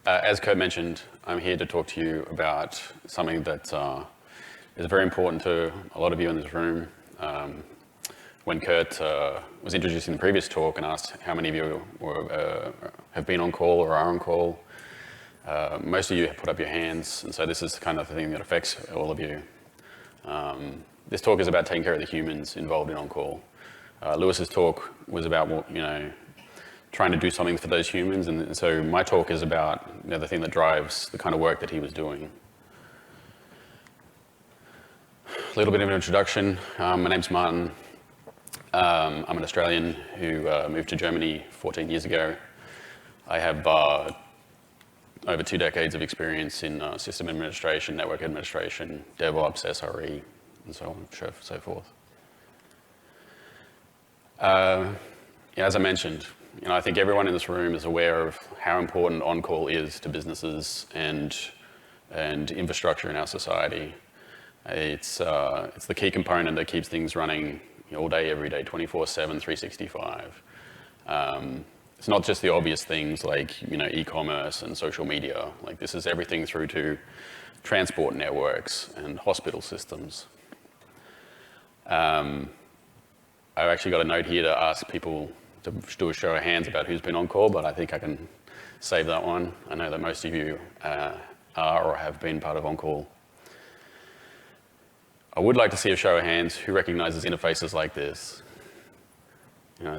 As Kurt mentioned, I'm here to talk to you about something that is very important to a lot of you in this room. When Kurt was introducing the previous talk and asked how many of you have been on call or are on call, most of you have put up your hands, and so this is the kind of thing that affects all of you. This talk is about taking care of the humans involved in on-call. Lewis's talk was about, trying to do something for those humans, and so my talk is about the thing that drives the kind of work that he was doing. A little bit of an introduction. My name's Martin. I'm an Australian who moved to Germany 14 years ago. I have over 2 decades of experience in system administration, network administration, DevOps, SRE, and so on, so forth. As I mentioned, I think everyone in this room is aware of how important on-call is to businesses and infrastructure in our society. It's the key component that keeps things running all day, every day, 24/7, 365. It's not just the obvious things like e-commerce and social media. Like this is everything through to transport networks and hospital systems. I've actually got a note here to ask people to do a show of hands about who's been on call, but I think I can save that one. I know that most of you are or have been part of on-call. I would like to see a show of hands who recognizes interfaces like this.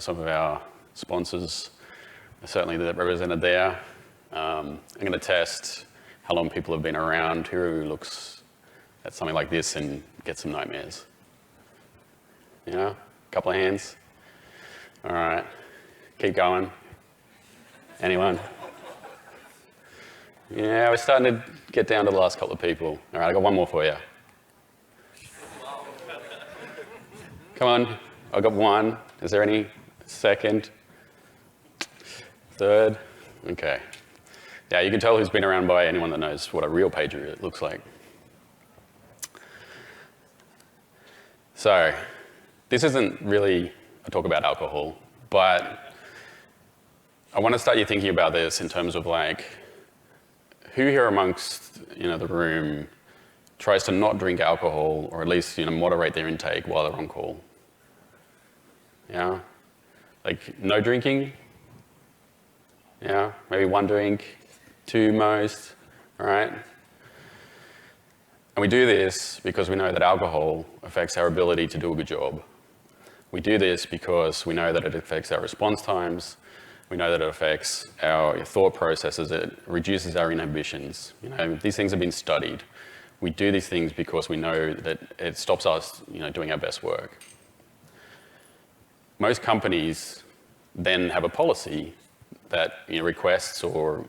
Some of our sponsors are certainly represented there. I'm going to test how long people have been around, who looks at something like this and gets some nightmares. A couple of hands. All right, keep going. Anyone? Yeah, we're starting to get down to the last couple of people. All right, I got one more for you. Come on, I got one. Is there any second? Third? Okay. Yeah, you can tell who's been around by anyone that knows what a real pager looks like. So, this isn't really a talk about alcohol, but I want to start you thinking about this in terms of who here amongst the room tries to not drink alcohol, or at least moderate their intake while they're on call. Yeah, no drinking. Yeah, maybe 1 drink, 2 most. All right. And we do this because we know that alcohol affects our ability to do a good job. We do this because we know that it affects our response times. We know that it affects our thought processes. It reduces our inhibitions. These things have been studied. We do these things because we know that it stops us, doing our best work. Most companies then have a policy that requests or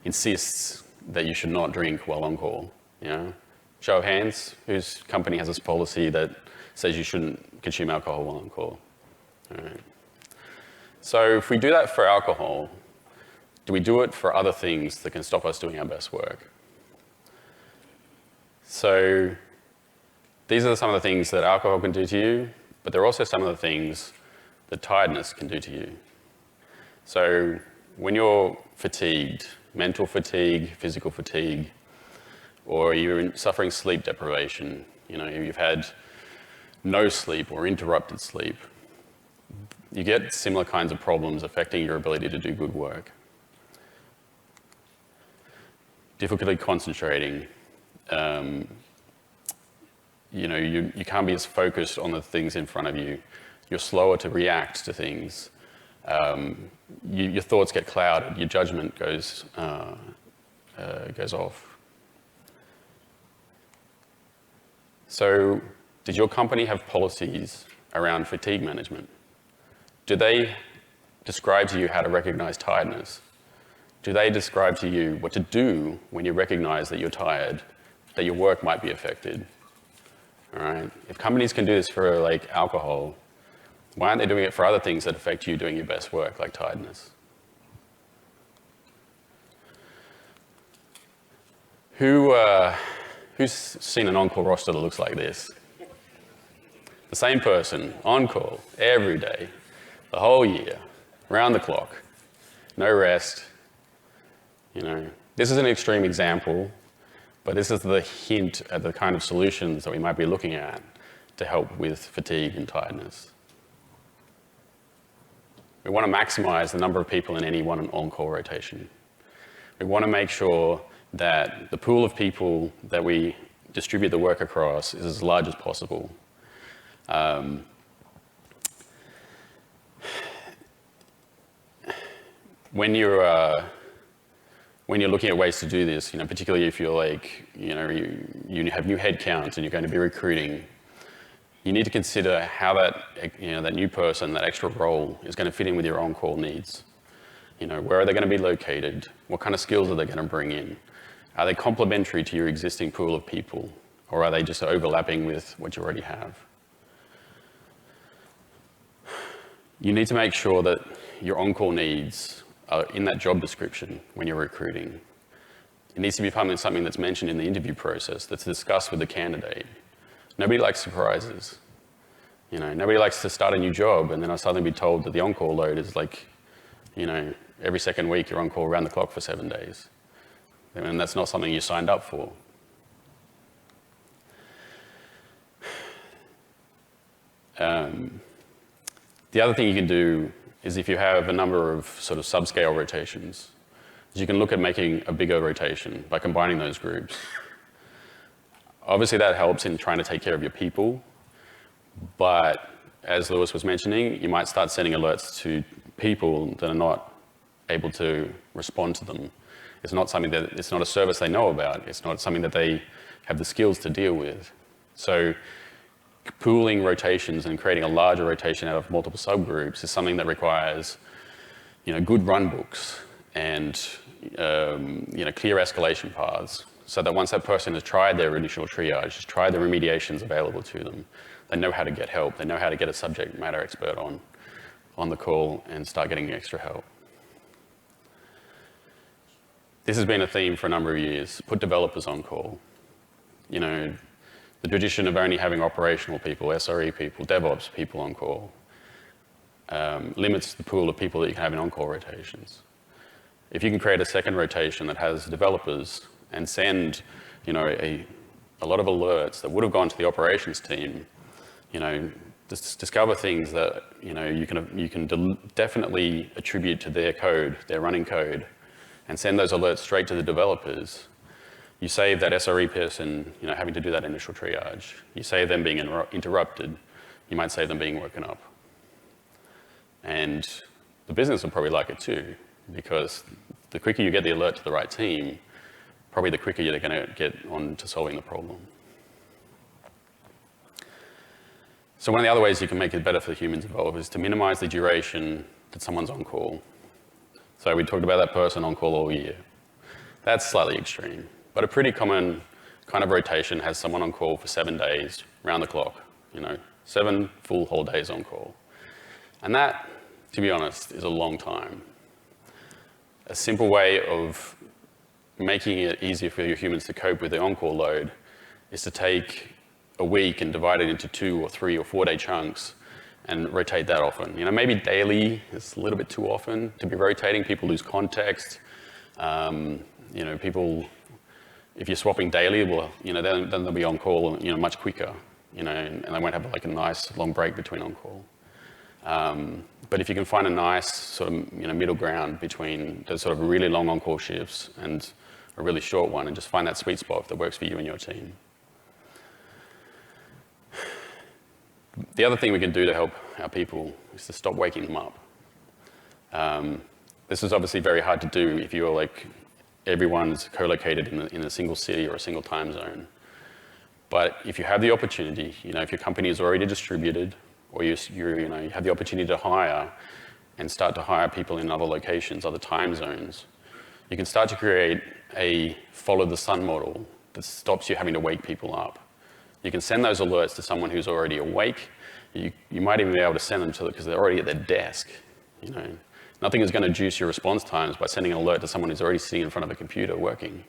insists that you should not drink while on call. Show of hands, whose company has this policy that says you shouldn't consume alcohol while on call? All right. So if we do that for alcohol, do we do it for other things that can stop us doing our best work? So these are some of the things that alcohol can do to you, but there are also some of the things that tiredness can do to you. So when you're fatigued, mental fatigue, physical fatigue, or you're suffering sleep deprivation, you've had no sleep or interrupted sleep, you get similar kinds of problems affecting your ability to do good work. Difficulty concentrating. You can't be as focused on the things in front of you. You're slower to react to things. Your thoughts get clouded. Your judgment goes off. So, did your company have policies around fatigue management? Do they describe to you how to recognize tiredness? Do they describe to you what to do when you recognize that you're tired, that your work might be affected? All right. If companies can do this for alcohol, why aren't they doing it for other things that affect you doing your best work, like tiredness? Who's seen an on-call roster that looks like this? The same person, on call, every day, the whole year, round the clock, no rest. This is an extreme example, but this is the hint at the kind of solutions that we might be looking at to help with fatigue and tiredness. We want to maximize the number of people in any one on-call rotation. We want to make sure that the pool of people that we distribute the work across is as large as possible. When you're looking at ways to do this, particularly if you're you have new headcounts and you're going to be recruiting, you need to consider how that new person, that extra role, is going to fit in with your on-call needs. Where are they going to be located? What kind of skills are they going to bring in? Are they complementary to your existing pool of people, or are they just overlapping with what you already have? You need to make sure that your on-call needs are in that job description when you're recruiting. It needs to be something that's mentioned in the interview process, that's discussed with the candidate. Nobody likes surprises. Nobody likes to start a new job and then suddenly be told that the on-call load is every second week you're on call around the clock for 7 days. And that's not something you signed up for. The other thing you can do is, if you have a number of sort of subscale rotations, is you can look at making a bigger rotation by combining those groups. Obviously that helps in trying to take care of your people, but as Lewis was mentioning, you might start sending alerts to people that are not able to respond to them. It's not a service they know about. It's not something that they have the skills to deal with. So pooling rotations and creating a larger rotation out of multiple subgroups is something that requires, good run books and, clear escalation paths, so that once that person has tried their initial triage, has tried the remediations available to them, they know how to get help. They know how to get a subject matter expert on the call and start getting extra help. This has been a theme for a number of years. Put developers on call. The tradition of only having operational people, SRE people, DevOps people on call limits the pool of people that you can have in on-call rotations. If you can create a second rotation that has developers and send, a lot of alerts that would have gone to the operations team, discover things that, you can definitely attribute to their code, their running code, and send those alerts straight to the developers. You save that SRE person, having to do that initial triage. You save them being interrupted. You might save them being woken up. And the business will probably like it too, because the quicker you get the alert to the right team, probably the quicker you're going to get on to solving the problem. So one of the other ways you can make it better for the humans involved is to minimize the duration that someone's on call. So we talked about that person on call all year. That's slightly extreme, but a pretty common kind of rotation has someone on call for 7 days, round the clock, 7 full whole days on call. And that, to be honest, is a long time. A simple way of making it easier for your humans to cope with the on-call load is to take a week and divide it into 2 or 3 or 4 day chunks and rotate that often. Maybe daily is a little bit too often to be rotating. People lose context. People, if you're swapping daily, then they'll be on call, much quicker, and they won't have a nice long break between on call. But if you can find a nice sort of, middle ground between those sort of really long on-call shifts and a really short one, and just find that sweet spot that works for you and your team. The other thing we can do to help our people is to stop waking them up. This is obviously very hard to do if you're everyone's co-located in a single city or a single time zone. But if you have the opportunity, if your company is already distributed, or you have the opportunity to hire and start to hire people in other locations, other time zones, you can start to create a follow the sun model that stops you having to wake people up. You can send those alerts to someone who's already awake. You might even be able to send them to them because they're already at their desk. Nothing is going to juice your response times by sending an alert to someone who's already sitting in front of a computer working.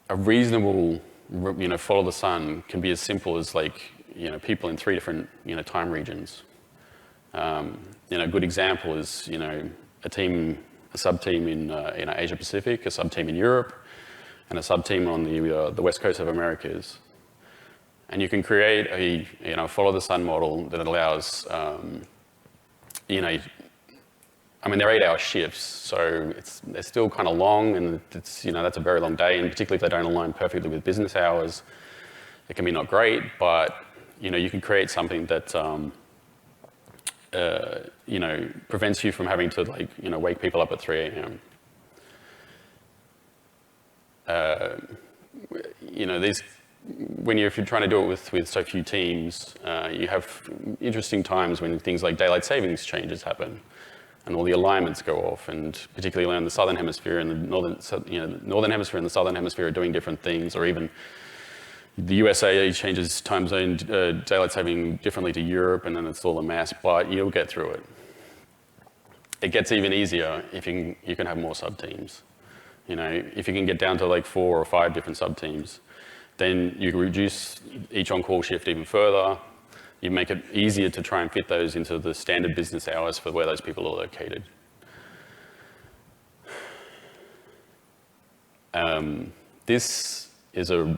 A reasonable, follow the sun can be as simple as people in 3 different, time regions. A good example is, a sub-team in Asia Pacific, a sub-team in Europe, and a sub-team on the west coast of Americas. And you can create a follow the sun model that allows, I mean, they're 8-hour shifts, so they're still kind of long, and that's a very long day, and particularly if they don't align perfectly with business hours, it can be not great, but you can create something that prevents you from having to wake people up at 3 a.m. If you're trying to do it with so few teams, you have interesting times when things like daylight savings changes happen, and all the alignments go off, and particularly in the southern hemisphere and the northern hemisphere and the southern hemisphere are doing different things, or even the USA changes time zone daylight saving differently to Europe, and then it's all a mess, but you'll get through it. It gets even easier if you can have more sub-teams. If you can get down to like 4 or 5 different sub-teams, then you can reduce each on-call shift even further. You make it easier to try and fit those into the standard business hours for where those people are located. This is a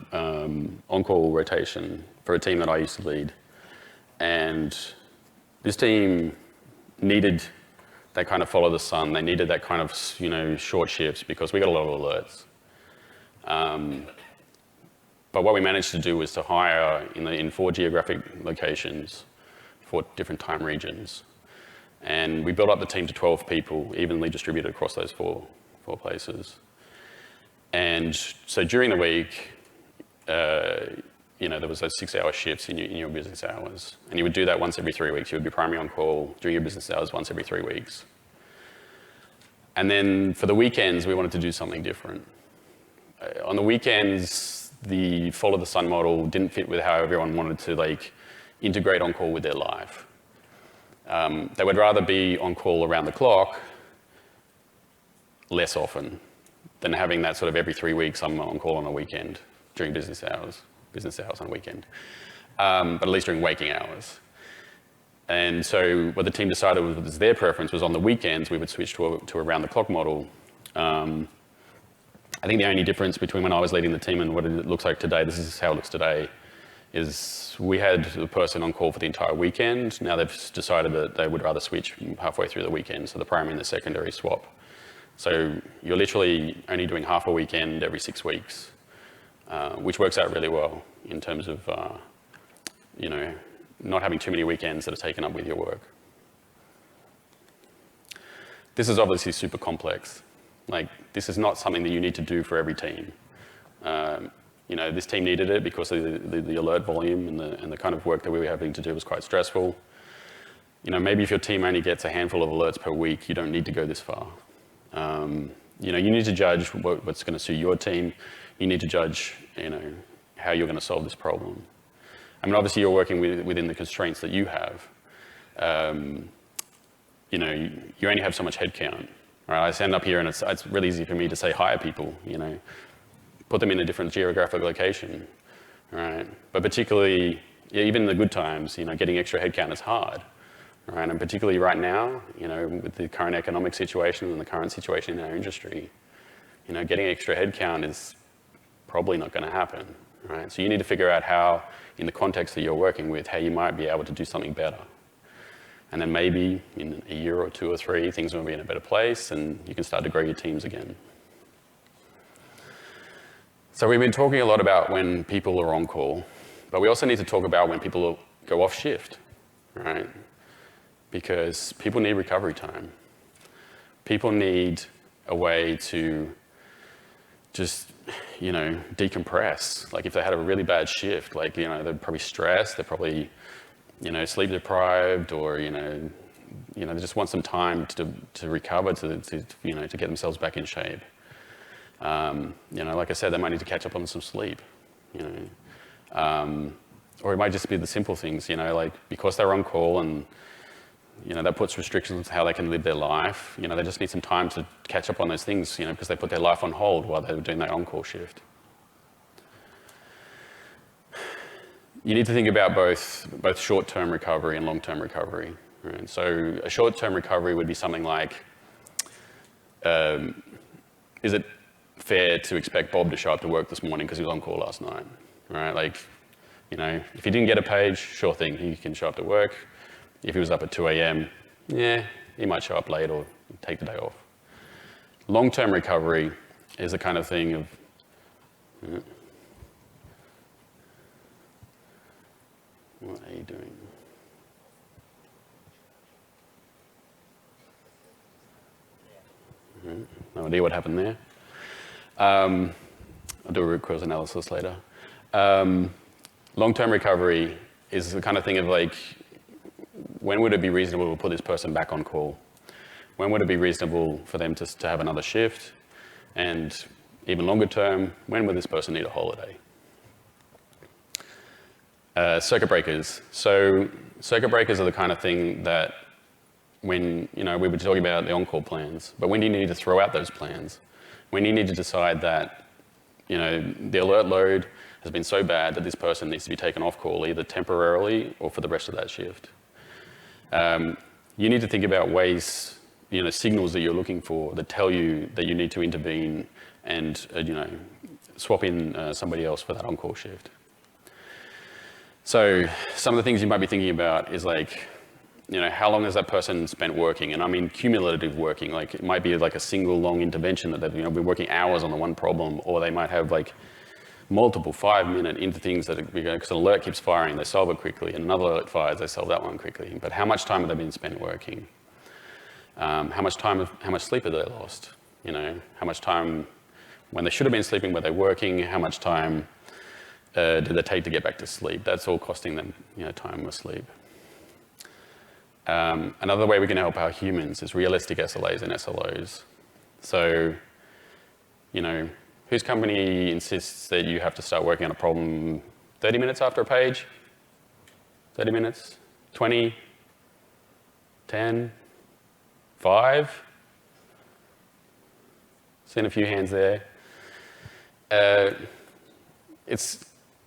on-call rotation for a team that I used to lead. And this team needed that kind of follow the sun. They needed that kind of short shifts because we got a lot of alerts. But what we managed to do was to hire in 4 geographic locations, 4 different time regions. And we built up the team to 12 people, evenly distributed across those four places. And so during the week, there was those 6-hour shifts in your business hours. And you would do that once every 3 weeks. You would be primary on call during your business hours once every 3 weeks. And then for the weekends, we wanted to do something different. On the weekends, the follow the sun model didn't fit with how everyone wanted to integrate on call with their life. They would rather be on call around the clock less often than having that sort of every 3 weeks I'm on call on a weekend during business hours on a weekend, but at least during waking hours. And so what the team decided was their preference was on the weekends we would switch to a around the clock model. I think the only difference between when I was leading the team and what it looks like today, this is how it looks today, is we had the person on call for the entire weekend. Now they've decided that they would rather switch halfway through the weekend, so the primary and the secondary swap. So you're literally only doing half a weekend every 6 weeks, which works out really well in terms of not having too many weekends that are taken up with your work. This is obviously super complex. This is not something that you need to do for every team. This team needed it because of the alert volume and the kind of work that we were having to do was quite stressful. Maybe if your team only gets a handful of alerts per week, you don't need to go this far. You need to judge what's going to suit your team. You need to judge, how you're going to solve this problem. I mean, obviously you're working within the constraints that you have. You only have so much headcount. Right, I stand up here and it's really easy for me to say hire people, put them in a different geographic location, right? But particularly, even in the good times, getting extra headcount is hard, right? And particularly right now, with the current economic situation and the current situation in our industry, getting extra headcount is probably not going to happen, right? So you need to figure out how, in the context that you're working with, how you might be able to do something better. And then maybe in a year or 2 or 3, things will be in a better place and you can start to grow your teams again. So we've been talking a lot about when people are on call, but we also need to talk about when people go off shift, right? Because people need recovery time. People need a way to just, decompress. If they had a really bad shift, they're probably stressed, they're probably sleep deprived, or they just want some time to recover, to get themselves back in shape. Like I said, they might need to catch up on some sleep. Or it might just be the simple things. Because they're on call and that puts restrictions on how they can live their life. They just need some time to catch up on those things. Because they put their life on hold while they were doing that on-call shift. You need to think about both short-term recovery and long-term recovery. Right? So a short-term recovery would be something like, is it fair to expect Bob to show up to work this morning because he was on call last night, right? Like, you know, if he didn't get a page, sure thing, he can show up to work. If he was up at 2 a.m., yeah, he might show up late or take the day off. Long-term recovery is the kind of thing of, what are you doing? No idea what happened there. I'll do a root cause analysis later. Long-term recovery is the kind of thing of like, when would it be reasonable to put this person back on call? When would it be reasonable for them to have another shift? And even longer term, when would this person need a holiday? Circuit breakers. So circuit breakers are the kind of thing that when, you know, we were talking about the on-call plans, but when do you need to throw out those plans? When do you need to decide that, you know, the alert load has been so bad that this person needs to be taken off call either temporarily or for the rest of that shift. You need to think about ways, you know, signals that you're looking for that tell you that you need to intervene and, you know, swap in somebody else for that on-call shift. So some of the things you might be thinking about is like, you know, how long has that person spent working? And I mean cumulative working, like it might be like a single long intervention that they've, you know, been working hours on the one problem, or they might have like multiple 5-minute into things that, because an alert keeps firing, they solve it quickly, and another alert fires, they solve that one quickly. But how much time have they been spent working? How much sleep have they lost? You know, how much time when they should have been sleeping, were they working? How much time did they take to get back to sleep? That's all costing them, you know, time with sleep. Another way we can help our humans is realistic SLAs and SLOs. So, you know, whose company insists that you have to start working on a problem 30 minutes after a page? 30 minutes? 20? 10? 5? Seen a few hands there.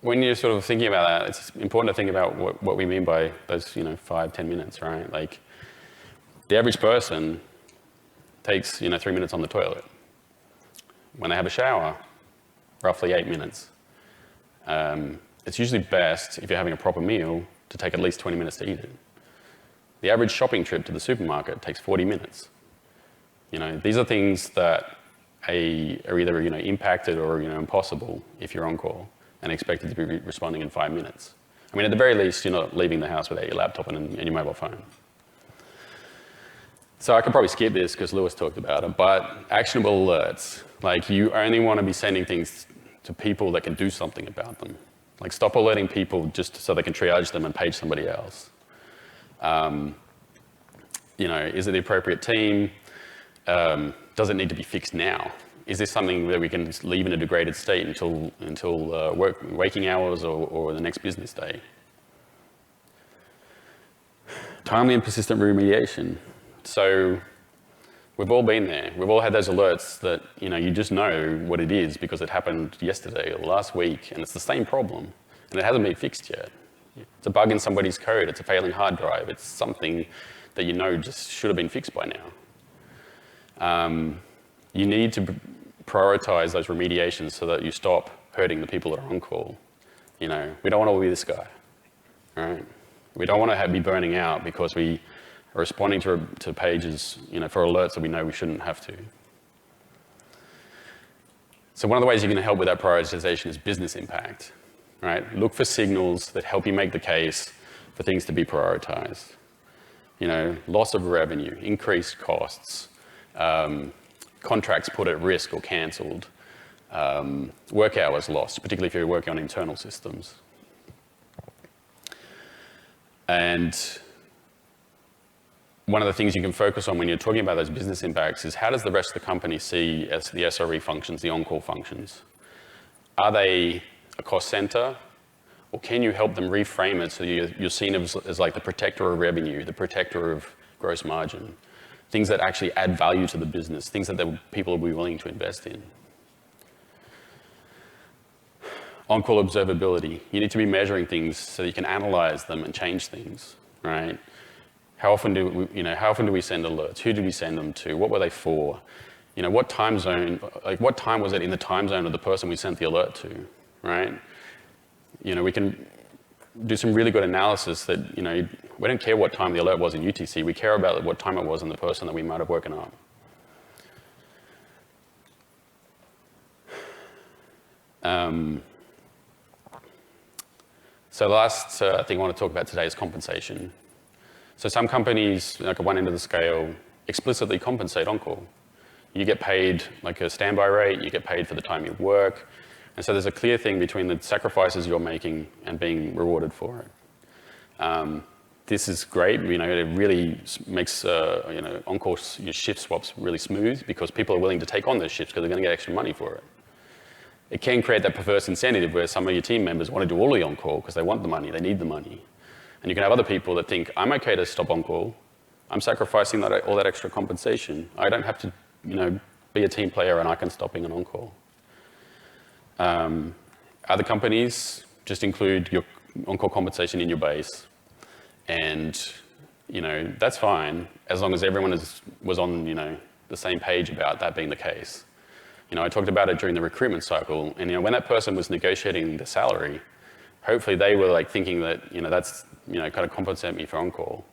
When you're sort of thinking about that, it's important to think about what we mean by those, you know, 5-10 minutes, right? Like, the average person takes, you know, 3 minutes on the toilet. When they have a shower, roughly 8 minutes. It's usually best, if you're having a proper meal, to take at least 20 minutes to eat it. The average shopping trip to the supermarket takes 40 minutes. You know, these are things that are either, you know, impacted or, you know, impossible if you're on call and expected to be responding in 5 minutes. I mean, at the very least, you're not leaving the house without your laptop and your mobile phone. So I could probably skip this because Lewis talked about it, but actionable alerts. Like, you only want to be sending things to people that can do something about them. Like, stop alerting people just so they can triage them and page somebody else. You know, is it the appropriate team? Does it need to be fixed now? Is this something that we can just leave in a degraded state until waking hours or the next business day? Timely and persistent remediation. So we've all been there. We've all had those alerts that, you know, you just know what it is because it happened yesterday or last week, and it's the same problem, and it hasn't been fixed yet. It's a bug in somebody's code. It's a failing hard drive. It's something that you know just should have been fixed by now. You need to prioritize those remediations so that you stop hurting the people that are on call. You know, we don't want to be this guy, all right? We don't want to be burning out because we are responding to pages, you know, for alerts that we know we shouldn't have to. So one of the ways you can help with that prioritization is business impact, right? Look for signals that help you make the case for things to be prioritized. You know, loss of revenue, increased costs, contracts put at risk or cancelled, work hours lost, particularly if you're working on internal systems. And one of the things you can focus on when you're talking about those business impacts is how does the rest of the company see as the SRE functions, the on-call functions? Are they a cost center, or can you help them reframe it so you're seen as like the protector of revenue, the protector of gross margin? Things that actually add value to the business, things that people will be willing to invest in. On-call observability. You need to be measuring things so that you can analyze them and change things, right? How often do we send alerts? Who do we send them to? What were they for? You know, what time zone, like what time was it in the time zone of the person we sent the alert to, right? You know, we can do some really good analysis that, you know, we don't care what time the alert was in UTC, we care about what time it was in the person that we might have woken up. So the last thing I want to talk about today is compensation. So some companies, like at one end of the scale, explicitly compensate on-call. You get paid like a standby rate, you get paid for the time you work, and so there's a clear thing between the sacrifices you're making and being rewarded for it. This is great, you know, it really makes you know, on-call shift swaps really smooth because people are willing to take on those shifts because they're going to get extra money for it. It can create that perverse incentive where some of your team members want to do all the on-call because they want the money, they need the money. And you can have other people that think, I'm okay to stop on-call, I'm sacrificing all that extra compensation. I don't have to, you know, be a team player and I can stop being an on-call. Other companies just include your on-call compensation in your base. And, you know, that's fine as long as everyone was on, you know, the same page about that being the case. You know, I talked about it during the recruitment cycle, and you know, when that person was negotiating the salary, hopefully they were like thinking that, you know, that's, you know, kind of compensate me for on-call.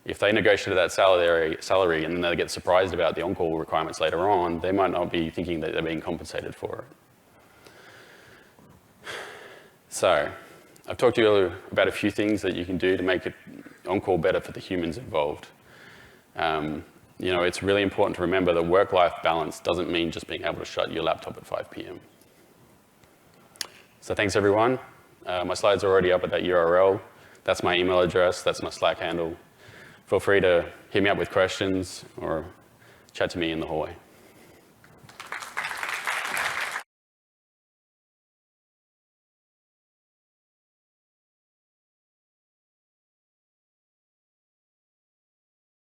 If they negotiated that salary and then they get surprised about the on-call requirements later on, they might not be thinking that they're being compensated for it. So, I've talked to you about a few things that you can do to make it on-call better for the humans involved. You know, it's really important to remember that work-life balance doesn't mean just being able to shut your laptop at 5 p.m. So thanks, everyone. My slides are already up at that URL. That's my email address. That's my Slack handle. Feel free to hit me up with questions or chat to me in the hallway.